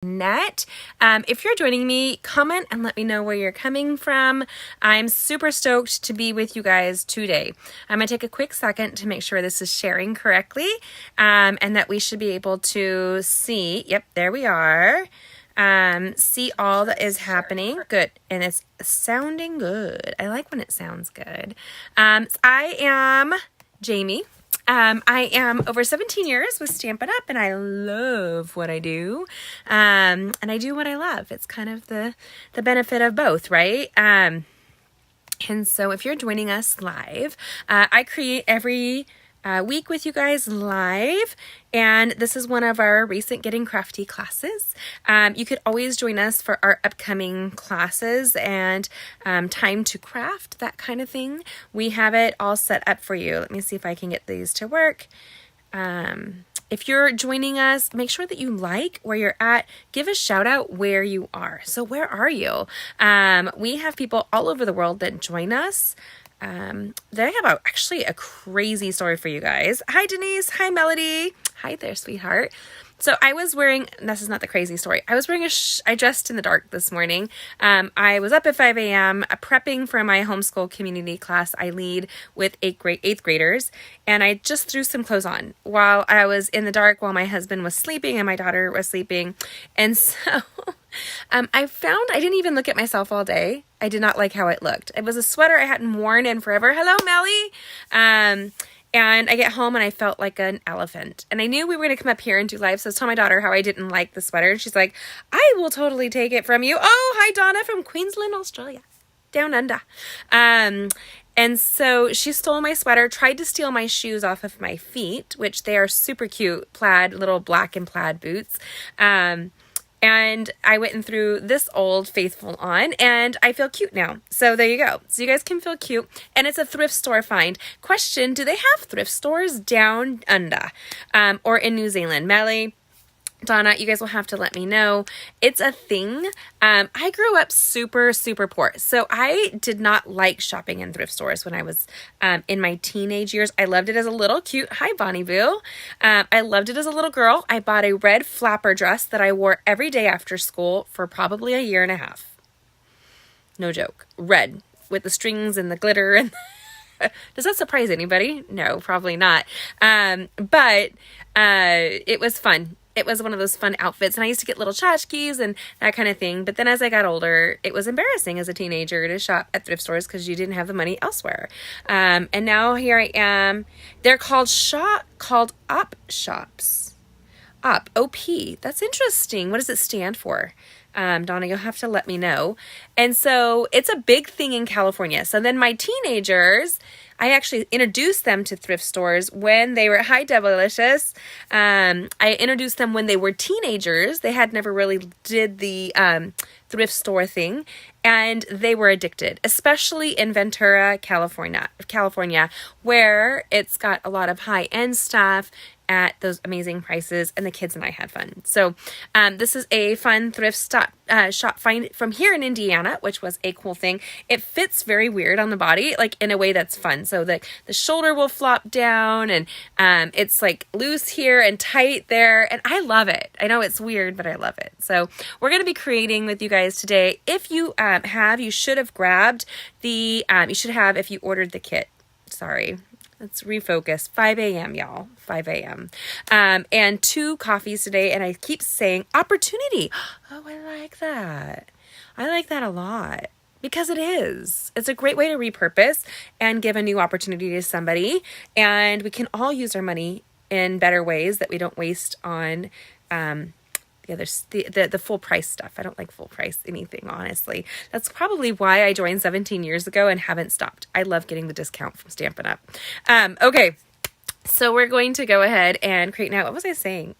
net. If you're joining me, comment and let me know where you're coming from. I'm super stoked to be with you guys today. I'm going to take a quick second to make sure this is sharing correctly, and that we should be able to see. Yep, there we are. See all that is happening. Good. And it's sounding good. I like when it sounds good. I am Jamie. I am over 17 years with Stampin Up, and I love what I do. And I do what I love. It's kind of the benefit of both, right? And so if you're joining us live, I create every week with you guys live, and this is one of our recent Getting Crafty classes. You could always join us for our upcoming classes and time to craft, that kind of thing. We have it all set up for you. Let me see if I can get these to work. If you're joining us, make sure that you like where you're at. Give a shout out where you are. So where are you? We have people all over the world that join us. They have actually a crazy story for you guys. Hi, Denise. Hi, Melody. Hi there, sweetheart. So I was wearing, this is not the crazy story. I was wearing I dressed in the dark this morning. I was up at 5 a.m. Prepping for my homeschool community class I lead with eighth graders. And I just threw some clothes on while I was in the dark, while my husband was sleeping and my daughter was sleeping. And so I found I didn't even look at myself all day. I did not like how it looked. It was a sweater I hadn't worn in forever. Hello, Melly. And I get home and I felt like an elephant. And I knew we were going to come up here and do live. So I was telling my daughter how I didn't like the sweater. And she's like, I will totally take it from you. Oh, hi, Donna from Queensland, Australia. Down under. And so she stole my sweater, tried to steal my shoes off of my feet, which they are super cute, plaid, little black and plaid boots. And I went and threw this Old Faithful on, and I feel cute now. So there you go. So you guys can feel cute. And it's a thrift store find. Question, do they have thrift stores down under or in New Zealand? Melly, Donna, you guys will have to let me know. It's a thing. I grew up super, super poor. So I did not like shopping in thrift stores when I was in my teenage years. I loved it as a little cute. Hi, Bonnie Boo. I loved it as a little girl. I bought a red flapper dress that I wore every day after school for probably a year and a half. No joke. Red with the strings and the glitter. And does that surprise anybody? No, probably not. But it was fun. It was one of those fun outfits, and I used to get little tchotchkes and that kind of thing. But then as I got older, it was embarrassing as a teenager to shop at thrift stores because you didn't have the money elsewhere. And now here I am. They're called Up shops. Up, O-P. That's interesting. What does it stand for? Donna, you'll have to let me know. And so it's a big thing in California. So then my teenagers, I actually introduced them to thrift stores when they were, hi, Devilicious. I introduced them when they were teenagers. They had never really did the thrift store thing, and they were addicted, especially in Ventura, California, where it's got a lot of high-end stuff at those amazing prices, and the kids and I had fun. So this is a fun thrift shop find from here in Indiana, which was a cool thing. It fits very weird on the body, like in a way that's fun. So the shoulder will flop down, and it's like loose here and tight there, and I love it. I know it's weird, but I love it. So we're going to be creating with you guys today. If you you should have grabbed the, you should have, if you ordered the kit. Sorry. Let's refocus. 5 a.m., y'all. 5 a.m. And 2 coffees today. And I keep saying opportunity. Oh, I like that. I like that a lot. Because it is. It's a great way to repurpose and give a new opportunity to somebody. And we can all use our money in better ways that we don't waste on the full price stuff. I don't like full price anything, honestly. That's probably why I joined 17 years ago and haven't stopped. I love getting the discount from Stampin Up. Okay, so we're going to go ahead and create now. What was I saying?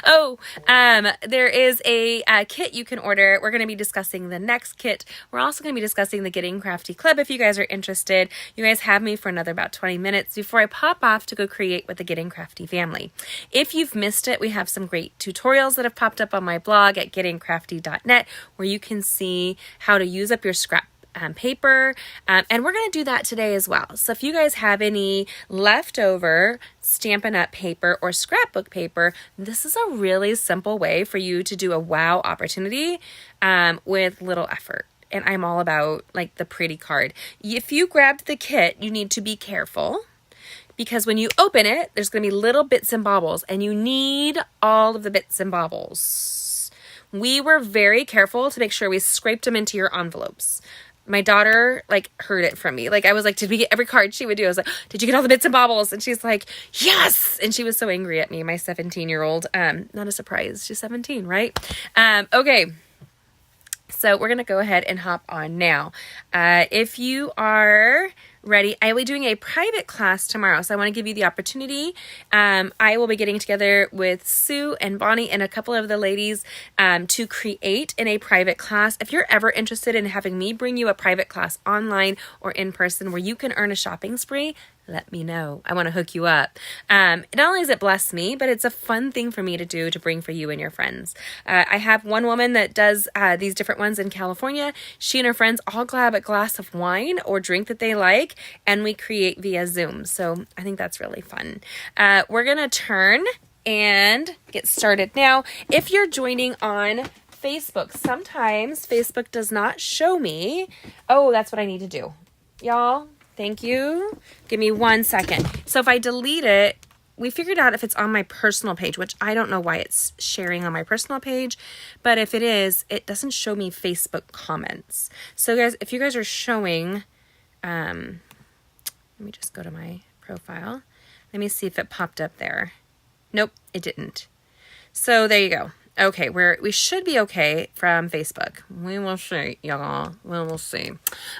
There is a kit you can order. We're going to be discussing the next kit. We're also going to be discussing the Getting Crafty Club if you guys are interested. You guys have me for another about 20 minutes before I pop off to go create with the Getting Crafty family. If you've missed it, we have some great tutorials that have popped up on my blog at gettingcrafty.net where you can see how to use up your scrap paper, and we're going to do that today as well. So if you guys have any leftover Stampin' Up! Paper or scrapbook paper, this is a really simple way for you to do a wow opportunity with little effort. And I'm all about like the pretty card. If you grabbed the kit, you need to be careful, because when you open it, there's going to be little bits and baubles, and you need all of the bits and baubles. We were very careful to make sure we scraped them into your envelopes. My daughter like heard it from me. Like I was like, did we get every card she would do? I was like, did you get all the bits and baubles? And she's like, yes. And she was so angry at me, my 17-year-old. Not a surprise. She's 17, right? Okay. So we're going to go ahead and hop on now. If you are ready, I will be doing a private class tomorrow. So I want to give you the opportunity. I will be getting together with Sue and Bonnie and a couple of the ladies to create in a private class. If you're ever interested in having me bring you a private class online or in person where you can earn a shopping spree, let me know. I want to hook you up. Not only does it bless me, but it's a fun thing for me to do to bring for you and your friends. I have one woman that does these different ones in California. She and her friends all grab a glass of wine or drink that they like, and we create via Zoom. So I think that's really fun. We're going to turn and get started now. If you're joining on Facebook, sometimes Facebook does not show me. Oh, that's what I need to do. Y'all, thank you. Give me 1 second. So if I delete it, we figured out if it's on my personal page, which I don't know why it's sharing on my personal page, but if it is, it doesn't show me Facebook comments. So guys, if you guys are showing, let me just go to my profile. Let me see if it popped up there. Nope, it didn't. So there you go. Okay, we should be okay from Facebook. We will see, y'all. We will see.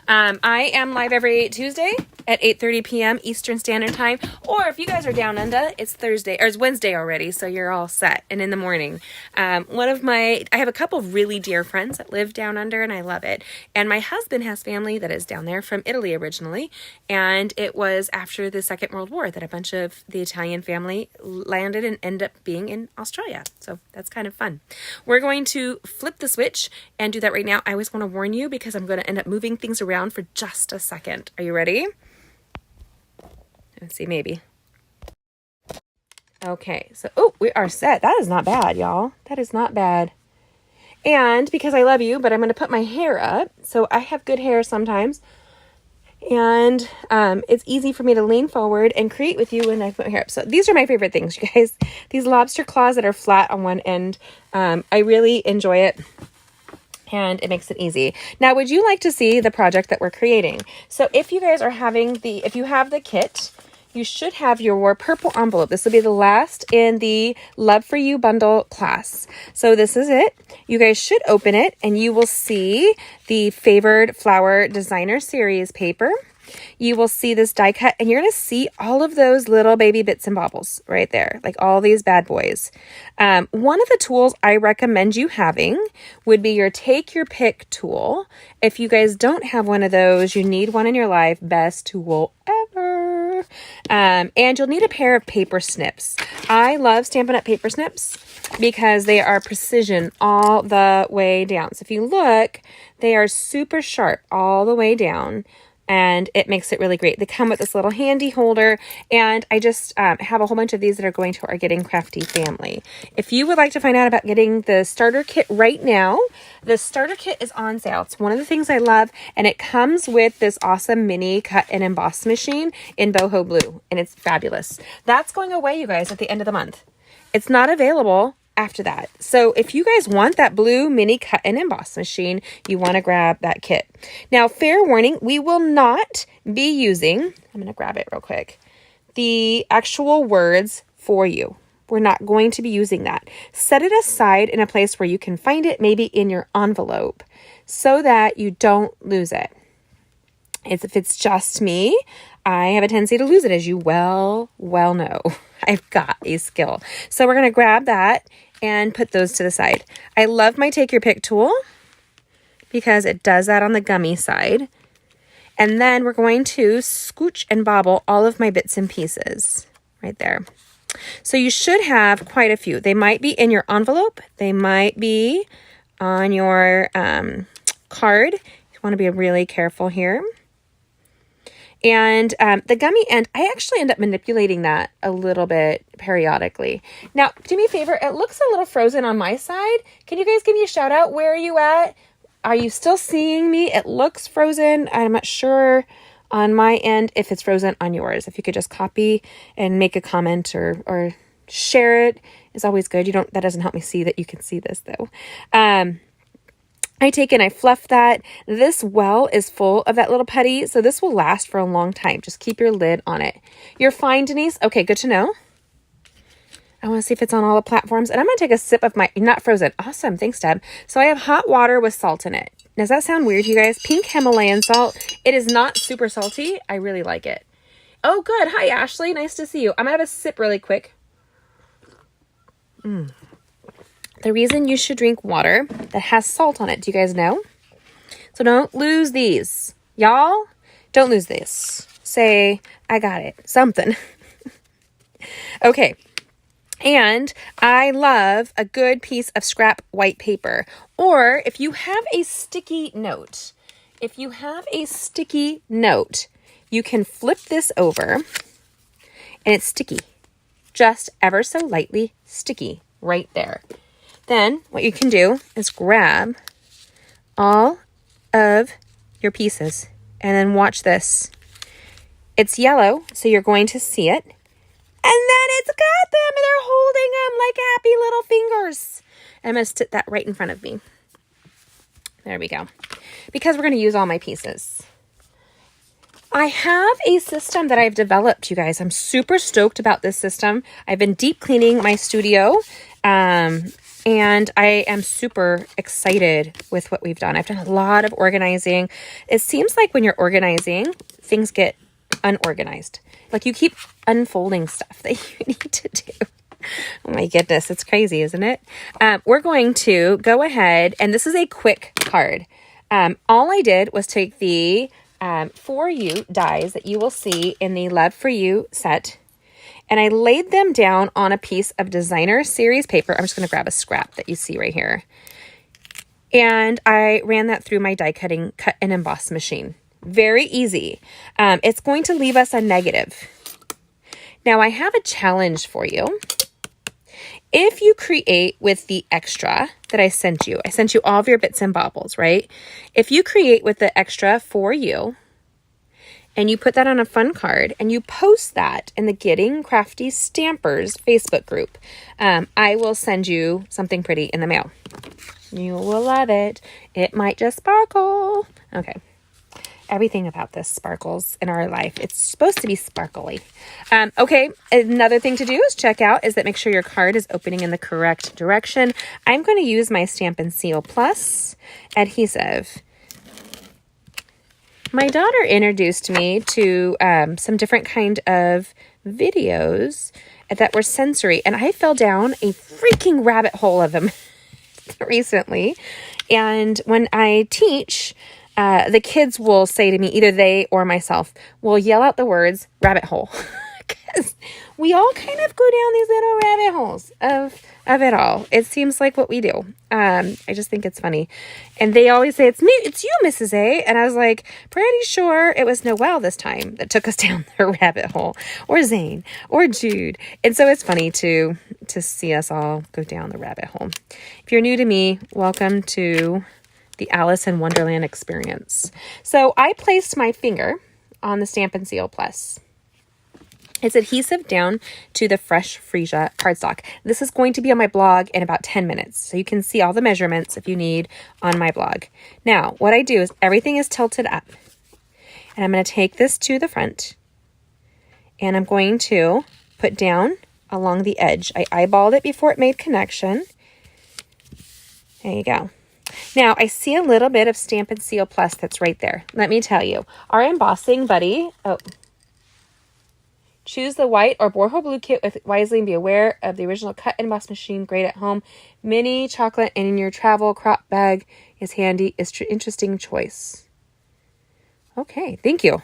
I am live every Tuesday at 8:30 p.m. Eastern Standard Time. Or if you guys are down under, it's Thursday, or it's Wednesday already, so you're all set. And in the morning. I have a couple of really dear friends that live down under, and I love it. And my husband has family that is down there from Italy originally. And it was after the Second World War that a bunch of the Italian family landed and ended up being in Australia. So that's kind of fun. We're going to flip the switch and do that right now. I always want to warn you because I'm going to end up moving things around for just a second. Are you ready? Let's see, maybe. Okay, so, we are set. That is not bad, y'all. That is not bad. And because I love you, but I'm going to put my hair up. So I have good hair sometimes. And it's easy for me to lean forward and create with you when I put my hair up. So these are my favorite things, you guys. These lobster claws that are flat on one end. I really enjoy it. And it makes it easy. Now, would you like to see the project that we're creating? So if you guys are if you have the kit, you should have your purple envelope. This will be the last in the Love for You bundle class. So this is it. You guys should open it and you will see the Favored Flower Designer Series paper. You will see this die cut and you're going to see all of those little baby bits and baubles right there, like all these bad boys. One of the tools I recommend you having would be your Take Your Pick tool. If you guys don't have one of those, you need one in your life. Best tool ever. And you'll need a pair of paper snips. I love Stampin' Up! Paper snips because they are precision all the way down. So if you look, they are super sharp all the way down. And it makes it really great. They come with this little handy holder, and I just have a whole bunch of these that are going to our Getting Crafty family. If you would like to find out about getting the starter kit right now, the starter kit is on sale. It's one of the things I love, and it comes with this awesome mini cut and emboss machine in boho blue, and it's fabulous. That's going away, you guys, at the end of the month. It's not available after that. So if you guys want that blue mini cut and emboss machine, you want to grab that kit. Now, fair warning, we will not be using, I'm going to grab it real quick, the actual words for you. We're not going to be using that. Set it aside in a place where you can find it, maybe in your envelope, so that you don't lose it. If it's just me, I have a tendency to lose it, as you well know. I've got a skill. So we're going to grab that and put those to the side. I love my Take Your Pick tool because it does that on the gummy side. And then we're going to scooch and bobble all of my bits and pieces right there. So you should have quite a few. They might be in your envelope. They might be on your card. You want to be really careful here. And the gummy end, I actually end up manipulating that a little bit periodically. Now, do me a favor. It looks a little frozen on my side. Can you guys give me a shout out? Where are you at? Are you still seeing me? It looks frozen. I'm not sure on my end if it's frozen on yours. If you could just copy and make a comment or share it is always good. That doesn't help me see that you can see this though. I take and I fluff that. This well is full of that little putty, so this will last for a long time. Just keep your lid on it. You're fine, Denise? Okay, good to know. I want to see if it's on all the platforms. And I'm going to take a sip of my, not frozen. Awesome. Thanks, Deb. So I have hot water with salt in it. Does that sound weird, you guys? Pink Himalayan salt. It is not super salty. I really like it. Oh, good. Hi, Ashley. Nice to see you. I'm going to have a sip really quick. The reason you should drink water that has salt on it, do you guys know? So don't lose these. Y'all, don't lose this. Say, I got it. Something. Okay. And I love a good piece of scrap white paper. Or if you have a sticky note, you can flip this over and it's sticky. Just ever so lightly sticky right there. Then what you can do is grab all of your pieces and then watch this. It's yellow, so you're going to see it. And then it's got them and they're holding them like happy little fingers. I'm going to stick that right in front of me. There we go. Because we're going to use all my pieces. I have a system that I've developed, you guys. I'm super stoked about this system. I've been deep cleaning my studio. And I am super excited with what we've done. I've done a lot of organizing. It seems like when you're organizing, things get unorganized. Like you keep unfolding stuff that you need to do. Oh my goodness, it's crazy, isn't it? We're going to go ahead, and this is a quick card. All I did was take the For You dies that you will see in the Love For You set, and I laid them down on a piece of designer series paper. I'm just going to grab a scrap that you see right here. And I ran that through my die cutting cut and emboss machine. Very easy. It's going to leave us a negative. Now I have a challenge for you. If you create with the extra that I sent you all of your bits and bobbles, right? If you create with the extra For You, and you put that on a fun card and you post that in the Getting Crafty Stampers Facebook group, I will send you something pretty in the mail. You will love it. It might just sparkle. Okay. Everything about this sparkles in our life. It's supposed to be sparkly. Okay. Another thing to do is check out is that make sure your card is opening in the correct direction. I'm going to use my Stampin' Seal Plus adhesive. My daughter introduced me to some different kind of videos that were sensory, and I fell down a freaking rabbit hole of them recently. And when I teach, the kids will say to me, either they or myself will yell out the words rabbit hole, because we all kind of go down these little rabbit holes of it all. It seems like what we do. I just think it's funny. And they always say, it's me, it's you, Mrs. A. And I was like, pretty sure it was Noelle this time that took us down the rabbit hole, or Zane, or Jude. And so it's funny to see us all go down the rabbit hole. If you're new to me, welcome to the Alice in Wonderland experience. So I placed my finger on the Stampin' Seal Plus. It's adhesive down to the fresh freesia cardstock. This is going to be on my blog in about 10 minutes. So you can see all the measurements if you need on my blog. Now, what I do is everything is tilted up. And I'm going to take this to the front. And I'm going to put down along the edge. I eyeballed it before it made connection. There you go. Now, I see a little bit of Stampin' Seal Plus that's right there. Let me tell you. Our embossing buddy... Choose the white or Borho blue kit with wisely and be aware of the original cut and emboss machine. Great at home. Mini chocolate and in your travel crop bag is handy. Is interesting choice. Okay, thank you.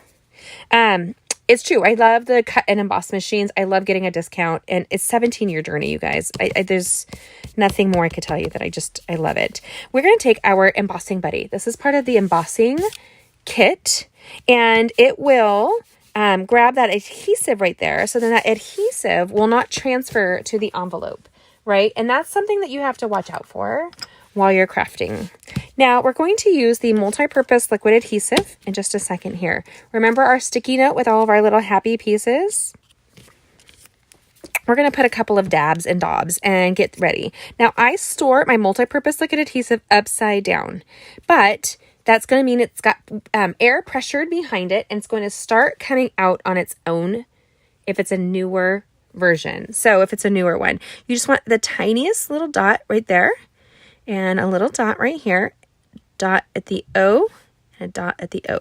It's true. I love the cut and emboss machines. I love getting a discount, and it's 17-year journey, you guys. There's nothing more I could tell you that I love it. We're going to take our embossing buddy. This is part of the embossing kit, and it will grab that adhesive right there. So then that adhesive will not transfer to the envelope, right? And that's something that you have to watch out for while you're crafting. Now we're going to use the multi-purpose liquid adhesive in just a second here. Remember our sticky note with all of our little happy pieces? We're going to put a couple of dabs and daubs and get ready. Now I store my multi-purpose liquid adhesive upside down, but that's going to mean it's got air pressured behind it, and it's going to start coming out on its own if it's a newer version. So if it's a newer one, you just want the tiniest little dot right there, and a little dot right here, dot at the O, and a dot at the O.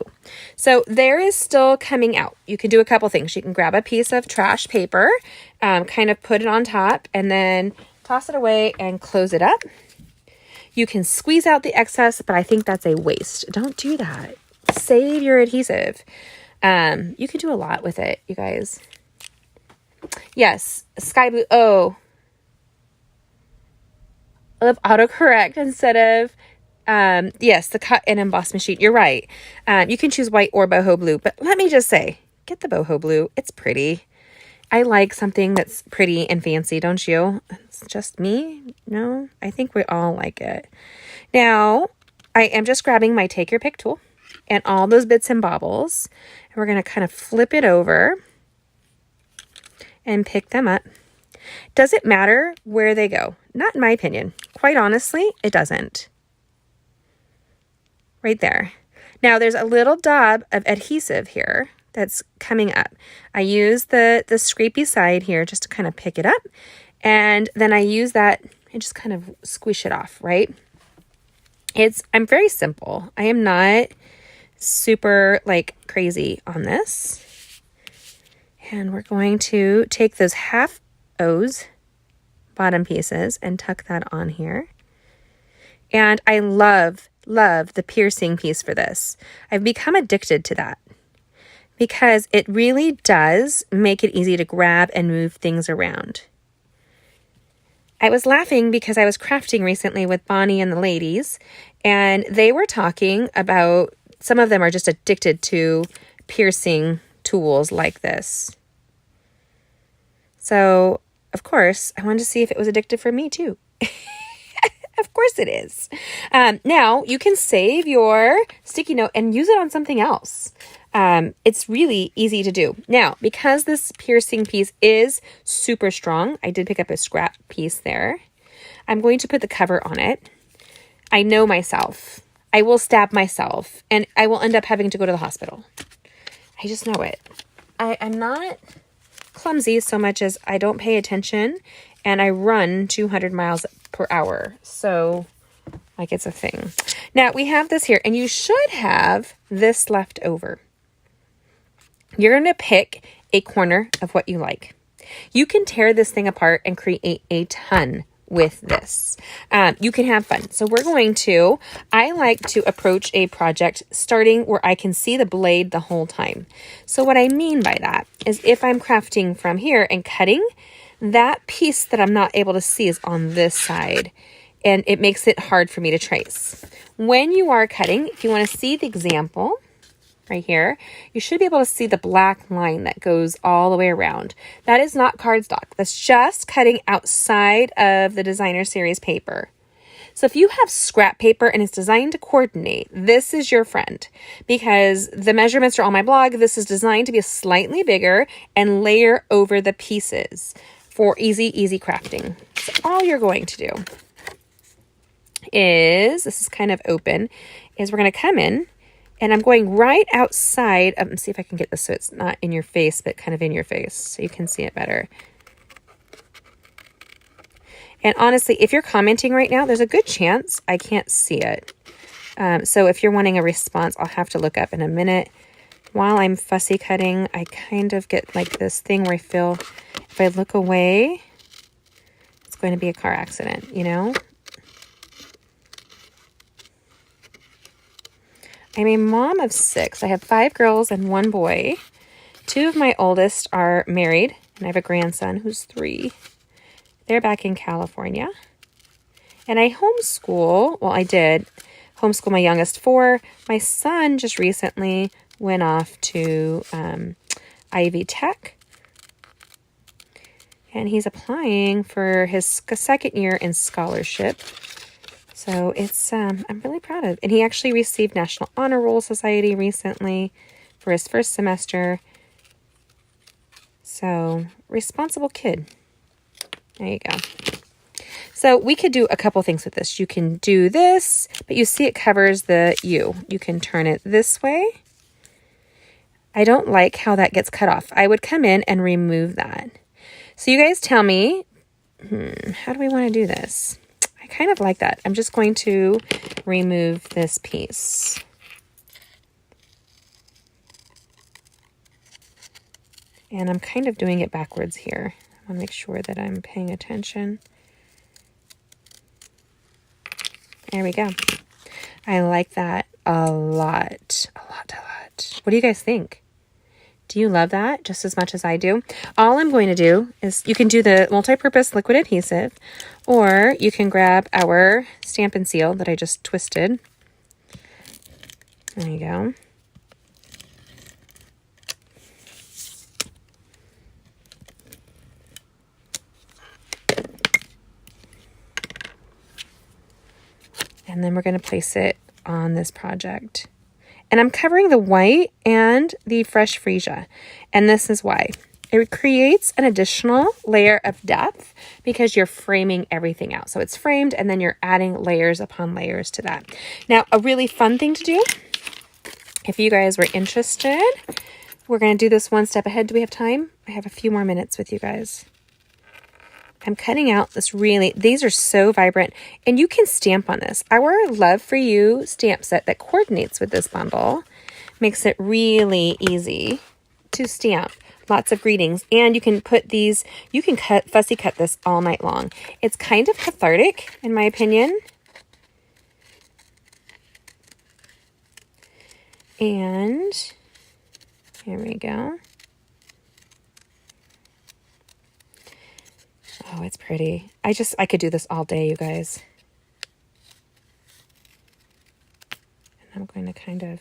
So there is still coming out. You can do a couple things. You can grab a piece of trash paper, kind of put it on top, and then toss it away and close it up. You can squeeze out the excess, but I think that's a waste. Don't do that. Save your adhesive. You can do a lot with it, you guys. Yes, sky blue. Oh, I love autocorrect instead of, yes, the cut and emboss machine. You're right. You can choose white or boho blue, but let me just say, get the boho blue. It's pretty. I like something that's pretty and fancy, don't you? It's just me? No, I think we all like it. Now, I am just grabbing my take your pick tool and all those bits and bobbles, and we're going to kind of flip it over and pick them up. Does it matter where they go? Not in my opinion. Quite honestly, it doesn't. Right there. Now, there's a little dab of adhesive here that's coming up. I use the scrapey side here just to kind of pick it up, and then I use that and just kind of squish it off, right? I'm very simple. I am not super like crazy on this. And we're going to take those half O's bottom pieces and tuck that on here. And I love the piercing piece for this. I've become addicted to that, because it really does make it easy to grab and move things around. I was laughing because I was crafting recently with Bonnie and the ladies, and they were talking about, some of them are just addicted to piercing tools like this. So, of course, I wanted to see if it was addictive for me too. Of course it is. Now, you can save your sticky note and use it on something else. It's really easy to do. Now, because this piercing piece is super strong, I did pick up a scrap piece there. I'm going to put the cover on it. I know myself. I will stab myself, and I will end up having to go to the hospital. I just know it. I'm not clumsy so much as I don't pay attention, and I run 200 miles per hour. So, like, it's a thing. Now, we have this here, and you should have this left over. You're going to pick a corner of what you like. You can tear this thing apart and create a ton with this. You can have fun. So I like to approach a project starting where I can see the blade the whole time. So what I mean by that is if I'm crafting from here and cutting, that piece that I'm not able to see is on this side, and it makes it hard for me to trace. When you are cutting, if you want to see the example right here, you should be able to see the black line that goes all the way around. That is not cardstock. That's just cutting outside of the designer series paper. So if you have scrap paper and it's designed to coordinate, this is your friend, because the measurements are on my blog. This is designed to be slightly bigger and layer over the pieces for easy crafting. So all you're going to do is, this is kind of open, is we're going to come in, and I'm going right outside. See if I can get this so it's not in your face, but kind of in your face so you can see it better. And honestly, if you're commenting right now, there's a good chance I can't see it. So if you're wanting a response, I'll have to look up in a minute. While I'm fussy cutting, I kind of get like this thing where I feel if I look away, it's going to be a car accident, you know? I'm a mom of 6. I have 5 girls and 1 boy. 2 of my oldest are married, and I have a grandson who's 3. They're back in California. And I homeschool, well, I did homeschool my youngest 4. My son just recently went off to Ivy Tech. And he's applying for his second year in scholarship. So it's, I'm really proud of. And he actually received National Honor Roll Society recently for his first semester. So, responsible kid. There you go. So we could do a couple things with this. You can do this, but you see it covers the U. You can turn it this way. I don't like how that gets cut off. I would come in and remove that. So you guys tell me, how do we want to do this? I kind of like that. I'm just going to remove this piece. And I'm kind of doing it backwards here. I want to make sure that I'm paying attention. There we go. I like that a lot. A lot. What do you guys think? Do you love that just as much as I do? All I'm going to do is, you can do the multi-purpose liquid adhesive, or you can grab our Stampin' Seal that I just twisted. There you go. And then we're going to place it on this project. And I'm covering the white and the fresh freesia. And this is why. It creates an additional layer of depth because you're framing everything out. So it's framed and then you're adding layers upon layers to that. Now, a really fun thing to do, if you guys were interested, we're going to do this one step ahead. Do we have time? I have a few more minutes with you guys. I'm cutting out this these are so vibrant, and you can stamp on this. Our Love For You stamp set that coordinates with this bundle makes it really easy to stamp. Lots of greetings, and you can put these, you can fussy cut this all night long. It's kind of cathartic, in my opinion. And here we go. Oh, it's pretty. I could do this all day, you guys. And I'm going to kind of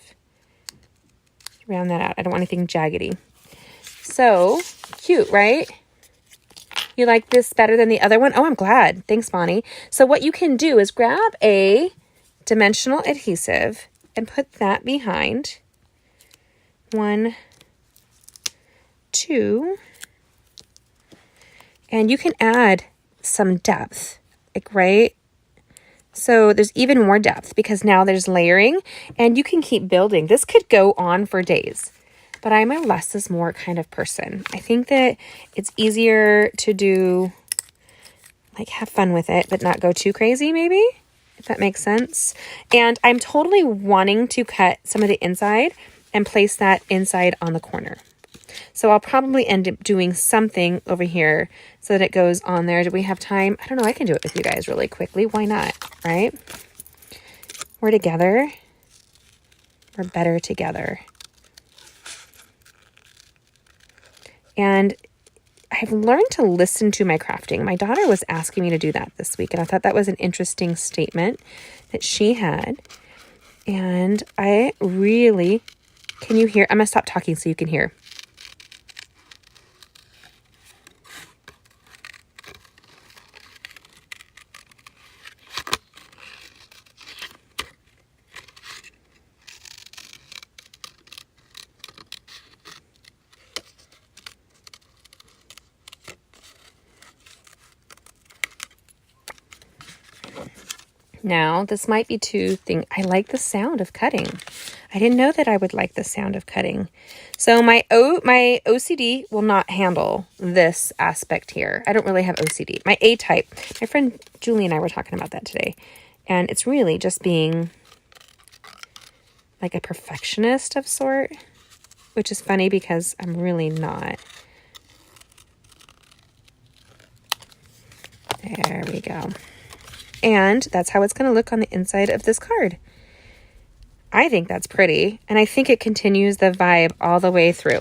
round that out. I don't want anything jaggedy. So, cute, right? You like this better than the other one? Oh, I'm glad. Thanks, Bonnie. So what you can do is grab a dimensional adhesive and put that behind. 1, 2... And you can add some depth, like right? So there's even more depth because now there's layering and you can keep building. This could go on for days, but I'm a less is more kind of person. I think that it's easier to do, like have fun with it, but not go too crazy maybe, if that makes sense. And I'm totally wanting to cut some of the inside and place that inside on the corner. So I'll probably end up doing something over here so that it goes on there. Do we have time? I don't know. I can do it with you guys really quickly. Why not? Right? We're together. We're better together. And I've learned to listen to my crafting. My daughter was asking me to do that this week, and I thought that was an interesting statement that she had. And I really, can you hear? I'm going to stop talking so you can hear. Now, this might be I like the sound of cutting. I didn't know that I would like the sound of cutting. So my OCD will not handle this aspect here. I don't really have OCD. My A-type, my friend Julie and I were talking about that today. And it's really just being like a perfectionist of sort, which is funny because I'm really not. There we go. And that's how it's going to look on the inside of this card. I think that's pretty. And I think it continues the vibe all the way through.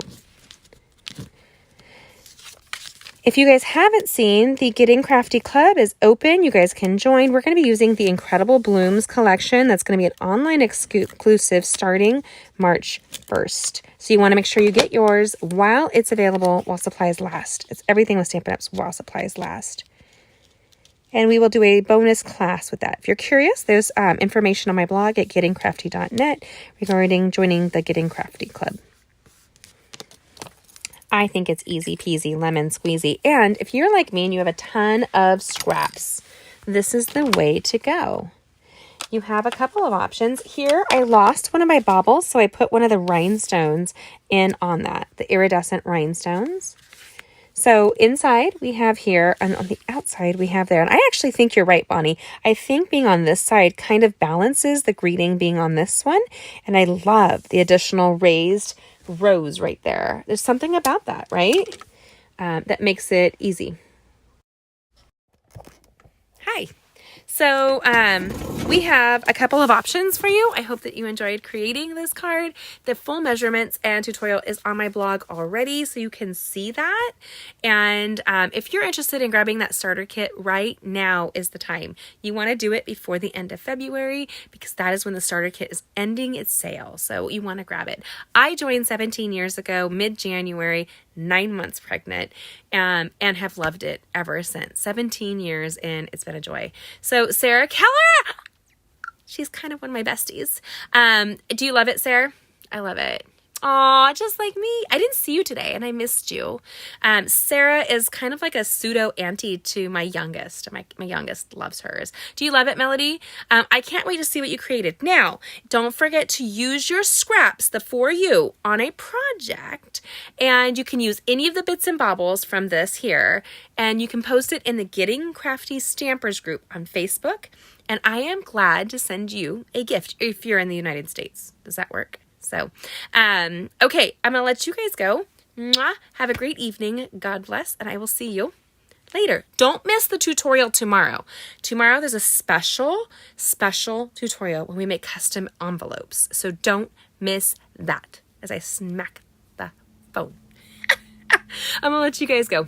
If you guys haven't seen, the Getting Crafty Club is open. You guys can join. We're going to be using the Incredible Blooms collection. That's going to be an online exclusive starting March 1st. So you want to make sure you get yours while it's available, while supplies last. It's everything with Stampin' Up's while supplies last. And we will do a bonus class with that. If you're curious, there's information on my blog at gettingcrafty.net regarding joining the Getting Crafty Club. I think it's easy peasy, lemon squeezy. And if you're like me and you have a ton of scraps, this is the way to go. You have a couple of options. Here, I lost one of my baubles, so I put one of the rhinestones in on that, the iridescent rhinestones. So inside we have here, and on the outside we have there. And I actually think you're right, Bonnie. I think being on this side kind of balances the greeting being on this one. And I love the additional raised rose right there. There's something about that, right? That makes it easy. Hi. So we have a couple of options for you. I hope that you enjoyed creating this card. The full measurements and tutorial is on my blog already, so you can see that. And if you're interested in grabbing that starter kit, right now is the time. You want to do it before the end of February because that is when the starter kit is ending its sale. So you want to grab it. I joined 17 years ago, mid-January, 9 months pregnant, and have loved it ever since. 17 years in, it's been a joy. So Sarah Keller, she's kind of one of my besties. Do you love it, Sarah? I love it. Aw, just like me. I didn't see you today and I missed you. Sarah is kind of like a pseudo auntie to my youngest. My youngest loves hers. Do you love it, Melody? I can't wait to see what you created. Now, don't forget to use your scraps, the for you, on a project. And you can use any of the bits and baubles from this here. And you can post it in the Getting Crafty Stampers group on Facebook. And I am glad to send you a gift if you're in the United States. Does that work? So, okay, I'm going to let you guys go. Mwah. Have a great evening. God bless, and I will see you later. Don't miss the tutorial tomorrow. Tomorrow there's a special tutorial when we make custom envelopes. So don't miss that as I smack the phone. I'm going to let you guys go.